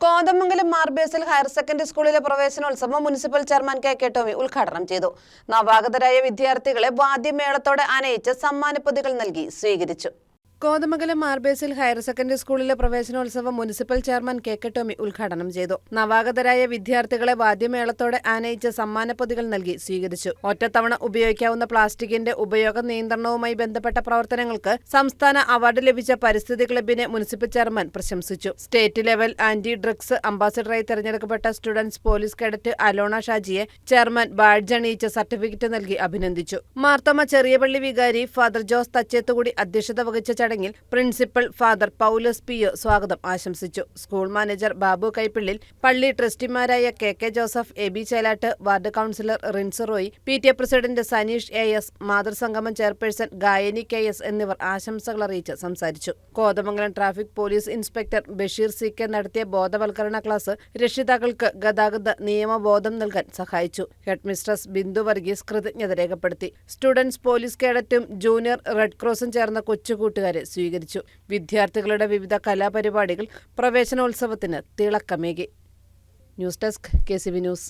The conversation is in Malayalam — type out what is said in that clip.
കോതമംഗലം മാർബേസിൽ ഹയർ സെക്കൻഡറി സ്കൂളിലെ പ്രവേശനോത്സവം മുനിസിപ്പൽ ചെയർമാൻ കെ ടോമി ഉദ്ഘാടനം ചെയ്തു. നവാഗതരായ വിദ്യാർത്ഥികളെ വാദ്യമേളത്തോടെ ആനയിച്ച് സമ്മാനപ്പൊതികൾ നൽകി സ്വീകരിച്ചു. കോതമംഗലം മാർബേസിൽ ഹയർ സെക്കൻഡറി സ്കൂളിലെ പ്രവേശനോത്സവം മുനിസിപ്പൽ ചെയർമാൻ കെ ടോമി ഉദ്ഘാടനം ചെയ്തു. നവാഗതരായ വിദ്യാർത്ഥികളെ വാദ്യമേളത്തോടെ ആനയിച്ച് സമ്മാനപ്പൊതികൾ നൽകി സ്വീകരിച്ചു. ഒറ്റത്തവണ ഉപയോഗിക്കാവുന്ന പ്ലാസ്റ്റിക്കിന്റെ ഉപയോഗ നിയന്ത്രണവുമായി ബന്ധപ്പെട്ട പ്രവർത്തനങ്ങൾക്ക് സംസ്ഥാന അവാർഡ് ലഭിച്ച പരിസ്ഥിതി ക്ലബിനെ മുനിസിപ്പൽ ചെയർമാൻ പ്രശംസിച്ചു. സ്റ്റേറ്റ് ലെവൽ ആന്റി ഡ്രഗ്സ് അംബാസഡറായി തെരഞ്ഞെടുക്കപ്പെട്ട സ്റ്റുഡൻസ് പോലീസ് കേഡറ്റ് അലോണ ഷാജിയെ ചെയർമാൻ ബാഡ്ജ് അണിയിച്ച് സർട്ടിഫിക്കറ്റ് നൽകി അഭിനന്ദിച്ചു. മാർത്തോമ ചെറിയപള്ളി വികാരി ഫാദർ ജോസ് തച്ചേത്തുകൂടി അധ്യക്ഷത വഹിച്ച ചടങ്ങിൽ പ്രിൻസിപ്പൽ ഫാദർ പൗലോസ് പി.ഒ. സ്വാഗതം ആശംസിച്ചു. സ്കൂൾ മാനേജർ ബാബു കൈപ്പിള്ളിൽ, പള്ളി ട്രസ്റ്റിമാരായ K Joseph, A B. Chelattu, ward councillor Rins Roy, PTA president Saneesh A.S., മാതൃസംഗമം ചെയർപേഴ്സൺ ഗായനി K.S. എന്നിവർ ആശംസകൾ അറിയിച്ച് സംസാരിച്ചു. Kothamangalam traffic police inspector Basheer C.K. നടത്തിയ ബോധവൽക്കരണ ക്ലാസ് രക്ഷിതാക്കൾക്ക് ഗതാഗത നിയമബോധം നൽകാൻ സഹായിച്ചു. ഹെഡ്മിസ്ട്രസ് ബിന്ദു വർഗീസ് കൃതജ്ഞത രേഖപ്പെടുത്തി. സ്റ്റുഡൻസ് പോലീസ് കേഡറ്റും ജൂനിയർ റെഡ് ക്രോസും ചേർന്ന കൊച്ചുകൂട്ടുകാരെ സ്വീകരിച്ചു. വിദ്യാർത്ഥികളുടെ വിവിധ കലാപരിപാടികൾ പ്രവേശനോത്സവത്തിന് തിളക്കമേകി. News desk KCV news.